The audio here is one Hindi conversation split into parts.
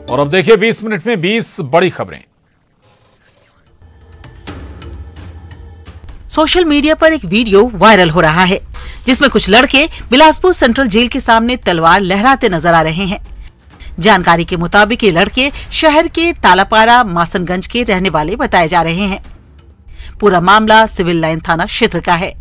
और अब देखिए 20 मिनट में 20 बड़ी खबरें। सोशल मीडिया पर एक वीडियो वायरल हो रहा है जिसमें कुछ लड़के बिलासपुर सेंट्रल जेल के सामने तलवार लहराते नजर आ रहे हैं। जानकारी के मुताबिक ये लड़के शहर के तालापारा मासनगंज के रहने वाले बताए जा रहे हैं। पूरा मामला सिविल लाइन थाना क्षेत्र का है।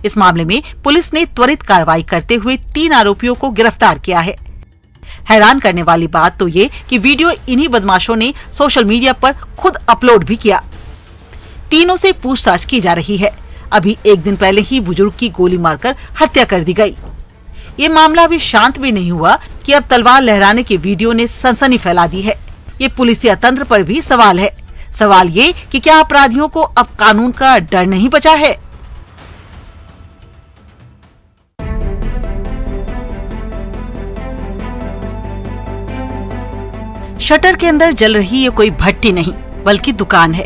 इस मामले में पुलिस ने त्वरित कार्रवाई करते हुए 3 आरोपियों को गिरफ्तार किया है। हैरान करने वाली बात तो ये कि वीडियो इन्हीं बदमाशों ने सोशल मीडिया पर खुद अपलोड भी किया। तीनों से पूछताछ की जा रही है। अभी एक दिन पहले ही बुजुर्ग की गोली मारकर हत्या कर दी गई। ये मामला अभी शांत भी नहीं हुआ कि अब तलवार लहराने के वीडियो ने सनसनी फैला दी है। ये पुलिसिया तंत्र पर भी सवाल है। सवाल ये कि क्या अपराधियों को अब कानून का डर नहीं बचा है? शटर के अंदर जल रही ये कोई भट्टी नहीं बल्कि दुकान है।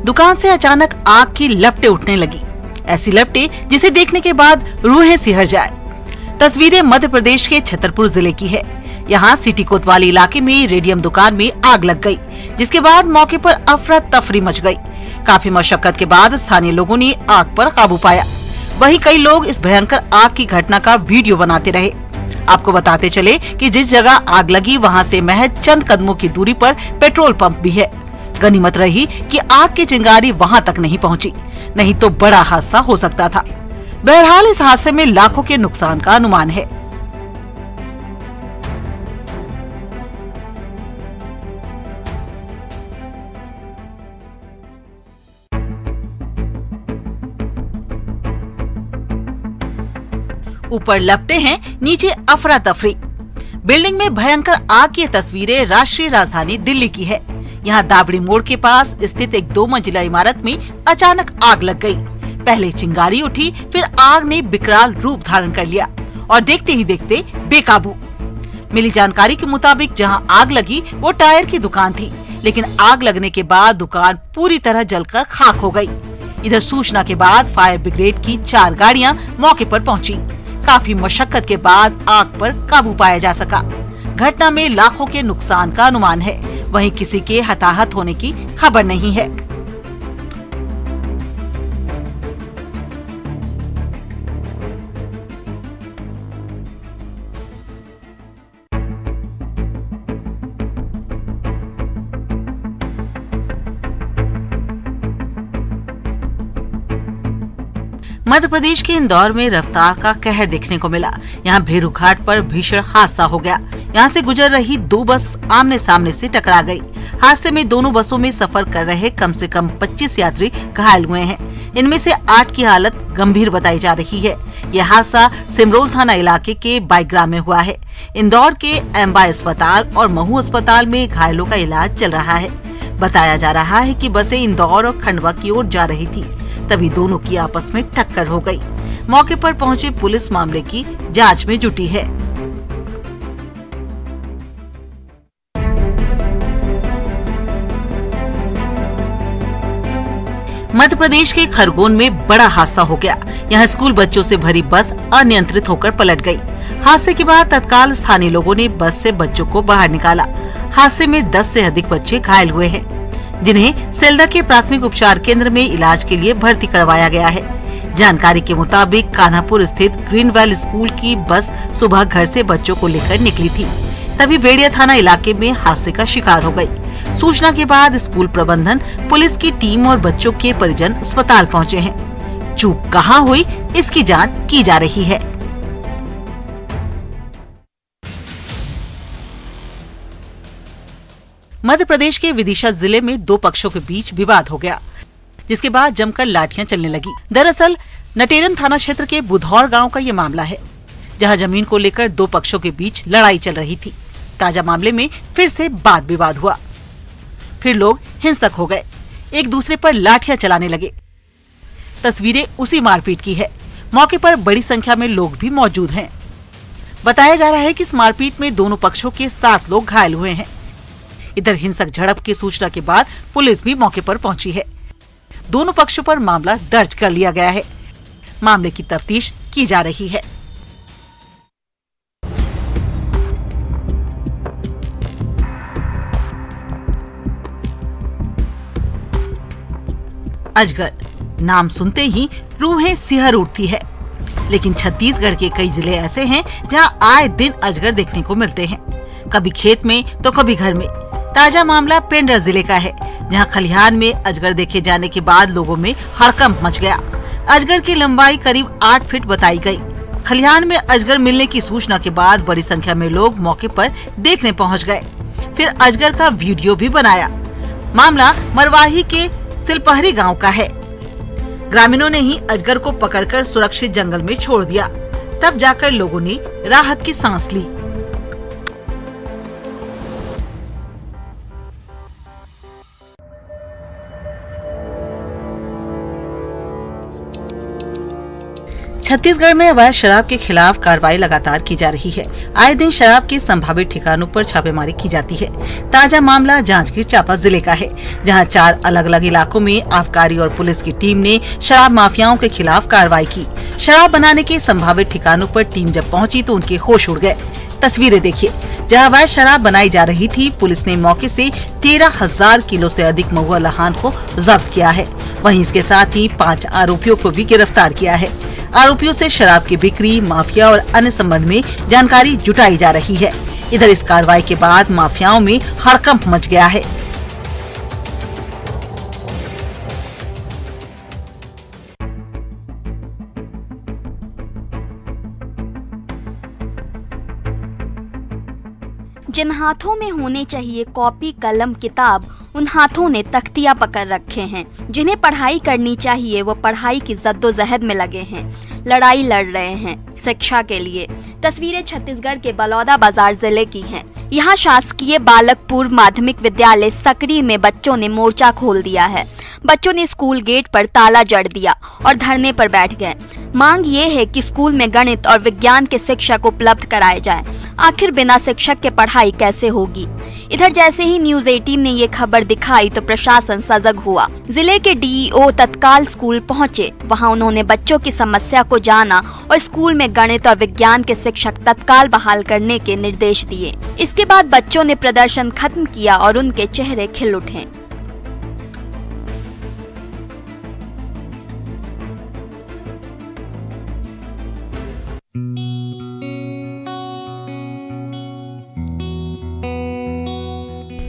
दुकान से अचानक आग की लपटें उठने लगी। ऐसी लपटें जिसे देखने के बाद रूहें सिहर जाए। तस्वीरें मध्य प्रदेश के छतरपुर जिले की है। यहाँ सिटी कोतवाली इलाके में रेडियम दुकान में आग लग गई, जिसके बाद मौके पर अफरा तफरी मच गई। काफी मशक्कत के बाद स्थानीय लोगों ने आग पर काबू पाया। वहीं कई लोग इस भयंकर आग की घटना का वीडियो बनाते रहे। आपको बताते चले कि जिस जगह आग लगी वहां से महज चंद कदमों की दूरी पर पेट्रोल पंप भी है। गनीमत रही कि आग की चिंगारी वहां तक नहीं पहुंची, नहीं तो बड़ा हादसा हो सकता था। बहरहाल इस हादसे में लाखों के नुकसान का अनुमान है। ऊपर लपटे हैं, नीचे अफरा तफरी। बिल्डिंग में भयंकर आग की तस्वीरें राष्ट्रीय राजधानी दिल्ली की है। यहाँ दाबड़ी मोड़ के पास स्थित एक 2 मंजिला इमारत में अचानक आग लग गई। पहले चिंगारी उठी, फिर आग ने विकराल रूप धारण कर लिया और देखते ही देखते बेकाबू। मिली जानकारी के मुताबिक जहाँ आग लगी वो टायर की दुकान थी, लेकिन आग लगने के बाद दुकान पूरी तरह जलकर खाक हो गई। इधर सूचना के बाद फायर ब्रिगेड की 4 गाड़ियां मौके पर पहुंची। काफी मशक्कत के बाद आग पर काबू पाया जा सका। घटना में लाखों के नुकसान का अनुमान है। वहीं किसी के हताहत होने की खबर नहीं है। मध्य प्रदेश के इंदौर में रफ्तार का कहर देखने को मिला। यहाँ भेरू घाट पर भीषण हादसा हो गया। यहाँ से गुजर रही 2 बस आमने सामने से टकरा गई। हादसे में दोनों बसों में सफर कर रहे कम से कम 25 यात्री घायल हुए हैं। इनमें से 8 की हालत गंभीर बताई जा रही है। यह हादसा सिमरोल थाना इलाके के बाईग्राम में हुआ है। इंदौर के एम्बा अस्पताल और महू अस्पताल में घायलों का इलाज चल रहा है। बताया जा रहा है कि बसें इंदौर और खंडवा की ओर जा रही थी, तभी दोनों की आपस में टक्कर हो गई। मौके पर पहुंची पुलिस मामले की जांच में जुटी है। मध्य प्रदेश के खरगोन में बड़ा हादसा हो गया। यहाँ स्कूल बच्चों से भरी बस अनियंत्रित होकर पलट गई। हादसे के बाद तत्काल स्थानीय लोगों ने बस से बच्चों को बाहर निकाला। हादसे में 10 से अधिक बच्चे घायल हुए हैं, जिन्हें सेल्दा के प्राथमिक उपचार केंद्र में इलाज के लिए भर्ती करवाया गया है। जानकारी के मुताबिक कान्हापुर स्थित ग्रीनवेल स्कूल की बस सुबह घर से बच्चों को लेकर निकली थी, तभी बेड़िया थाना इलाके में हादसे का शिकार हो गई। सूचना के बाद स्कूल प्रबंधन, पुलिस की टीम और बच्चों के परिजन अस्पताल पहुंचे हैं। चूक कहां हुई, इसकी जांच की जा रही है। मध्य प्रदेश के विदिशा जिले में 2 पक्षों के बीच विवाद हो गया, जिसके बाद जमकर लाठियां चलने लगी। दरअसल नटेरन थाना क्षेत्र के बुधौर गांव का ये मामला है, जहां जमीन को लेकर 2 पक्षों के बीच लड़ाई चल रही थी। ताजा मामले में फिर से वाद विवाद हुआ, फिर लोग हिंसक हो गए, एक दूसरे पर लाठियां चलाने लगे। तस्वीरें उसी मारपीट की है। मौके पर बड़ी संख्या में लोग भी मौजूद हैं। बताया जा रहा है कि इस मारपीट में दोनों पक्षों के 7 लोग घायल हुए हैं। इधर हिंसक झड़प की सूचना के बाद पुलिस भी मौके पर पहुंची है। दोनों पक्षों पर मामला दर्ज कर लिया गया है। मामले की तफ्तीश की जा रही है। अजगर। नाम सुनते ही रूहें सिहर उठती है। लेकिन छत्तीसगढ़ के कई जिले ऐसे हैं जहां आए दिन अजगर देखने को मिलते हैं, कभी खेत में तो कभी घर में। ताजा मामला पेंड्रा जिले का है, जहां खलिहान में अजगर देखे जाने के बाद लोगों में हड़कंप मच गया। अजगर की लंबाई करीब 8 फीट बताई गई। खलिहान में अजगर मिलने की सूचना के बाद बड़ी संख्या में लोग मौके पर देखने पहुंच गए, फिर अजगर का वीडियो भी बनाया। मामला मरवाही के सिलपहरी गांव का है। ग्रामीणों ने ही अजगर को पकड़कर सुरक्षित जंगल में छोड़ दिया, तब जाकर लोगों ने राहत की सांस ली। छत्तीसगढ़ में अवैध शराब के खिलाफ कार्रवाई लगातार की जा रही है। आए दिन शराब के संभावित ठिकानों पर छापेमारी की जाती है। ताजा मामला जांजगीर चांपा जिले का है, जहां 4 अलग अलग इलाकों में आबकारी और पुलिस की टीम ने शराब माफियाओं के खिलाफ कार्रवाई की। शराब बनाने के संभावित ठिकानों पर टीम जब पहुंची तो उनके होश उड़ गए। तस्वीरें देखिए, जहां अवैध शराब बनाई जा रही थी, पुलिस ने मौके से 13,000 किलो से अधिक महुआ लहान को जब्त किया है। वहीं इसके साथ ही 5 आरोपियों को भी गिरफ्तार किया है। आरोपियों से शराब की बिक्री, माफिया और अन्य संबंध में जानकारी जुटाई जा रही है। इधर इस कार्रवाई के बाद माफियाओं में हड़कंप मच गया है। जिन हाथों में होने चाहिए कॉपी, कलम, किताब, उन हाथों ने तख्तियां पकड़ रखे हैं। जिन्हें पढ़ाई करनी चाहिए वो पढ़ाई की जद्दोजहद में लगे हैं, लड़ाई लड़ रहे हैं शिक्षा के लिए। तस्वीरें छत्तीसगढ़ के बलौदा बाजार जिले की हैं। यहाँ शासकीय बालक पूर्व माध्यमिक विद्यालय सकरी में बच्चों ने मोर्चा खोल दिया है। बच्चों ने स्कूल गेट पर ताला जड़ दिया और धरने पर बैठ गए। मांग ये है कि स्कूल में गणित और विज्ञान के शिक्षक उपलब्ध कराए जाएं। आखिर बिना शिक्षक के पढ़ाई कैसे होगी। इधर जैसे ही न्यूज़ 18 ने ये खबर दिखाई तो प्रशासन सजग हुआ। जिले के डीईओ तत्काल स्कूल पहुंचे। वहां उन्होंने बच्चों की समस्या को जाना और स्कूल में गणित और विज्ञान के शिक्षक तत्काल बहाल करने के निर्देश दिए। इसके बाद बच्चों ने प्रदर्शन खत्म किया और उनके चेहरे खिल उठे।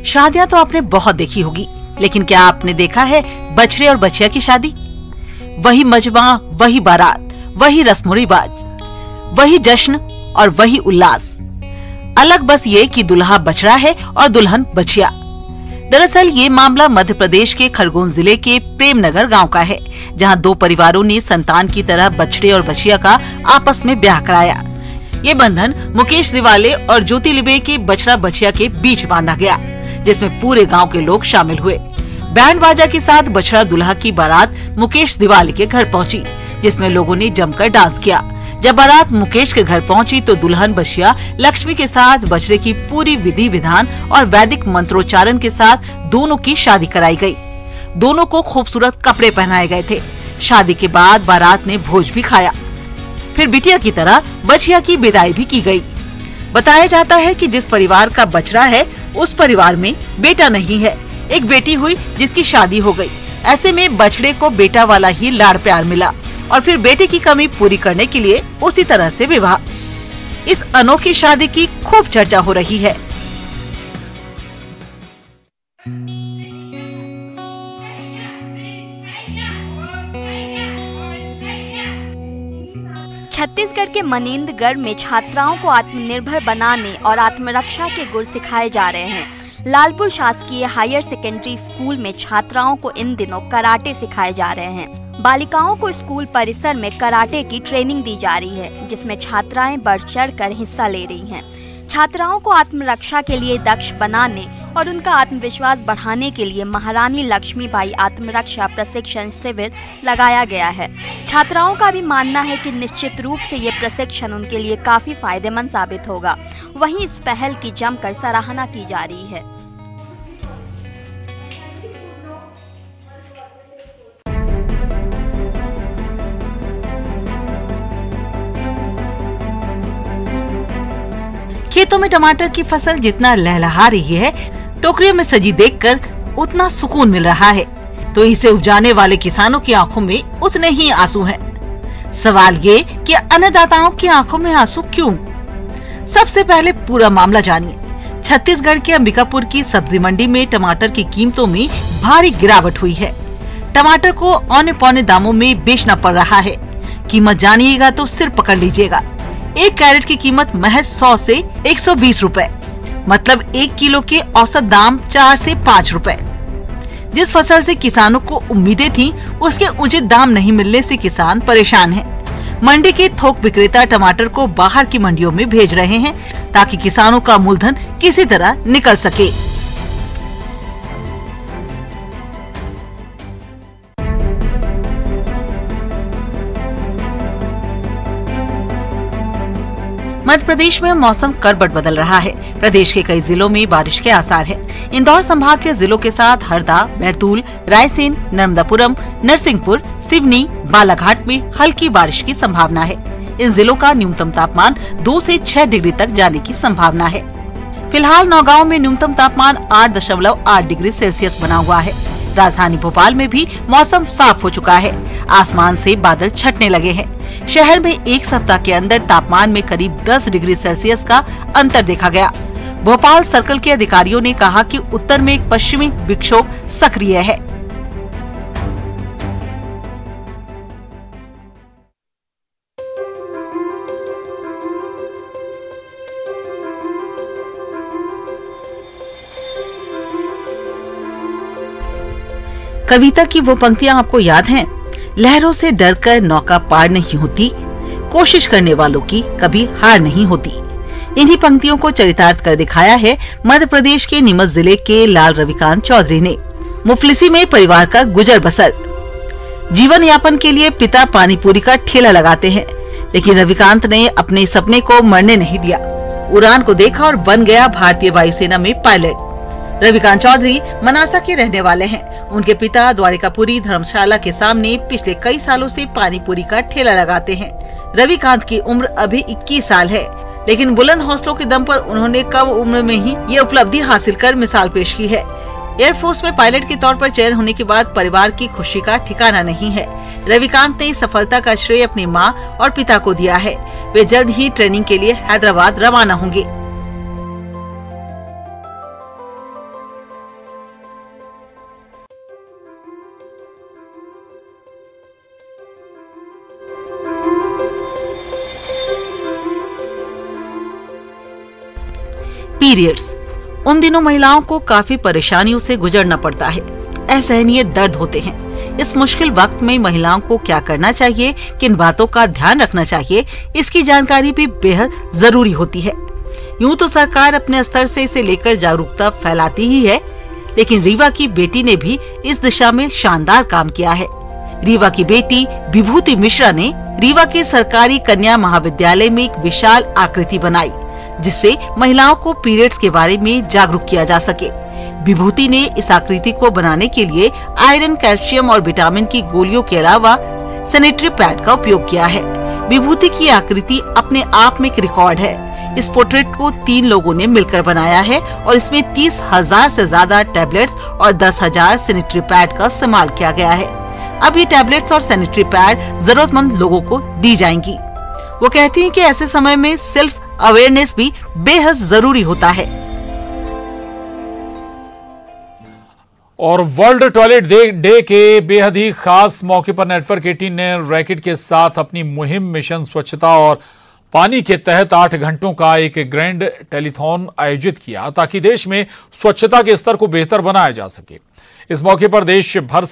शादियां तो आपने बहुत देखी होगी, लेकिन क्या आपने देखा है बछड़े और बछिया की शादी? वही मजमा, वही बारात, वही रस्म रिवाज, वही जश्न और वही उल्लास। अलग बस ये कि दुल्हा बछड़ा है और दुल्हन बछिया। दरअसल ये मामला मध्य प्रदेश के खरगोन जिले के प्रेमनगर गांव का है, जहां 2 परिवारों ने संतान की तरह बछड़े और बछिया का आपस में ब्याह कराया। ये बंधन मुकेश दिवाले और ज्योति लिबे के बछड़ा बछिया के बीच बांधा गया, जिसमें पूरे गांव के लोग शामिल हुए। बैंड बाजा के साथ बछड़ा दुल्हा की बारात मुकेश दिवाले के घर पहुंची, जिसमें लोगों ने जमकर डांस किया। जब बारात मुकेश के घर पहुंची तो दुल्हन बछिया लक्ष्मी के साथ बछड़े की पूरी विधि विधान और वैदिक मंत्रोच्चारण के साथ दोनों की शादी कराई गई। दोनों को खूबसूरत कपड़े पहनाए गए थे। शादी के बाद बारात ने भोज भी खाया। फिर बिटिया की तरह बछिया की विदाई भी की गई। बताया जाता है कि जिस परिवार का बछड़ा है उस परिवार में बेटा नहीं है। एक बेटी हुई जिसकी शादी हो गई। ऐसे में बछड़े को बेटा वाला ही लाड़ प्यार मिला और फिर बेटे की कमी पूरी करने के लिए उसी तरह से विवाह। इस अनोखी शादी की खूब चर्चा हो रही है। छत्तीसगढ़ के मनेन्द्रगढ़ में छात्राओं को आत्मनिर्भर बनाने और आत्मरक्षा के गुर सिखाए जा रहे हैं। लालपुर शासकीय हायर सेकेंडरी स्कूल में छात्राओं को इन दिनों कराटे सिखाए जा रहे हैं। बालिकाओं को स्कूल परिसर में कराटे की ट्रेनिंग दी जा रही है, जिसमें छात्राएं बढ़ चढ़कर हिस्सा ले रही हैं। छात्राओं को आत्मरक्षा के लिए दक्ष बनाने और उनका आत्मविश्वास बढ़ाने के लिए महारानी लक्ष्मीबाई आत्मरक्षा प्रशिक्षण शिविर लगाया गया है। छात्राओं का भी मानना है कि निश्चित रूप से ये प्रशिक्षण उनके लिए काफी फायदेमंद साबित होगा। वहीं इस पहल की जमकर सराहना की जा रही है। खेतों में टमाटर की फसल जितना लहलहा रही है, टोकरियों में सजी देखकर उतना सुकून मिल रहा है। तो इसे उपजाने वाले किसानों की आंखों में उतने ही आंसू हैं। सवाल ये कि अन्नदाताओं की आंखों में आंसू क्यों? सबसे पहले पूरा मामला जानिए। छत्तीसगढ़ के अंबिकापुर की सब्जी मंडी में टमाटर की कीमतों में भारी गिरावट हुई है। टमाटर को औने पौने दामों में बेचना पड़ रहा है। कीमत जानिएगा तो सिर पकड़ लीजिएगा। 1 कैरेट की कीमत महज 100 से 120 रुपए, मतलब 1 किलो के औसत दाम 4 से 5 रुपए। जिस फसल से किसानों को उम्मीदें थीं, उसके उचित दाम नहीं मिलने से किसान परेशान हैं। मंडी के थोक विक्रेता टमाटर को बाहर की मंडियों में भेज रहे हैं ताकि किसानों का मूलधन किसी तरह निकल सके। मध्य प्रदेश में मौसम करवट बदल रहा है। प्रदेश के कई जिलों में बारिश के आसार हैं। इंदौर संभाग के जिलों के साथ हरदा, बैतूल, रायसेन, नर्मदापुरम, नरसिंहपुर, सिवनी, बालाघाट में हल्की बारिश की संभावना है। इन जिलों का न्यूनतम तापमान 2 से 6 डिग्री तक जाने की संभावना है। फिलहाल नौगांव में न्यूनतम तापमान 8.8 डिग्री सेल्सियस बना हुआ है। राजधानी भोपाल में भी मौसम साफ हो चुका है। आसमान से बादल छटने लगे हैं। शहर में एक सप्ताह के अंदर तापमान में करीब 10 डिग्री सेल्सियस का अंतर देखा गया। भोपाल सर्कल के अधिकारियों ने कहा कि उत्तर में एक पश्चिमी विक्षोभ सक्रिय है। कविता की वो पंक्तियां आपको याद हैं? लहरों से डरकर नौका पार नहीं होती, कोशिश करने वालों की कभी हार नहीं होती। इन्हीं पंक्तियों को चरितार्थ कर दिखाया है मध्य प्रदेश के नीमच जिले के लाल रविकांत चौधरी ने। मुफलिसी में परिवार का गुजर बसर। जीवन यापन के लिए पिता पानी पूरी का ठेला लगाते हैं, लेकिन रविकांत ने अपने सपने को मरने नहीं दिया। उड़ान को देखा और बन गया भारतीय वायुसेना में पायलट। रविकांत चौधरी मनासा के रहने वाले हैं। उनके पिता द्वारिकापुरी धर्मशाला के सामने पिछले कई सालों से पानी पूरी का ठेला लगाते हैं। रविकांत की उम्र अभी 21 साल है, लेकिन बुलंद हौसलों के दम पर उन्होंने कम उम्र में ही ये उपलब्धि हासिल कर मिसाल पेश की है। एयरफोर्स में पायलट के तौर पर चयन होने के बाद परिवार की खुशी का ठिकाना नहीं है। रविकांत ने सफलता का श्रेय अपनी मां और पिता को दिया है। वे जल्द ही ट्रेनिंग के लिए हैदराबाद रवाना होंगे। पीरियड्स। उन दिनों महिलाओं को काफी परेशानियों से गुजरना पड़ता है। असहनीय दर्द होते हैं। इस मुश्किल वक्त में महिलाओं को क्या करना चाहिए, किन बातों का ध्यान रखना चाहिए, इसकी जानकारी भी बेहद जरूरी होती है। यूं तो सरकार अपने स्तर से इसे लेकर जागरूकता फैलाती ही है, लेकिन रीवा की बेटी ने भी इस दिशा में शानदार काम किया है। रीवा की बेटी विभूति मिश्रा ने रीवा के सरकारी कन्या महाविद्यालय में एक विशाल आकृति बनाई, जिससे महिलाओं को पीरियड्स के बारे में जागरूक किया जा सके। विभूति ने इस आकृति को बनाने के लिए आयरन, कैल्शियम और विटामिन की गोलियों के अलावा सैनिटरी पैड का उपयोग किया है। विभूति की आकृति अपने आप में एक रिकॉर्ड है। इस पोर्ट्रेट को 3 लोगों ने मिलकर बनाया है और इसमें 30,000 से ज्यादा टैबलेट्स और 10,000 सैनिटरी पैड का इस्तेमाल किया गया है। अब ये टैबलेट्स और सैनिटरी पैड जरूरतमंद लोगों को दी जाएंगी। वो कहती हैं कि ऐसे समय में सेल्फ अवेयरनेस भी बेहद जरूरी होता है। और वर्ल्ड टॉयलेट डे के बेहद ही खास मौके पर नेटवर्क 18 ने रैकेट के साथ अपनी मुहिम मिशन स्वच्छता और पानी के तहत 8 घंटों का एक ग्रैंड टेलीथॉन आयोजित किया ताकि देश में स्वच्छता के स्तर को बेहतर बनाया जा सके। इस मौके पर देश भर से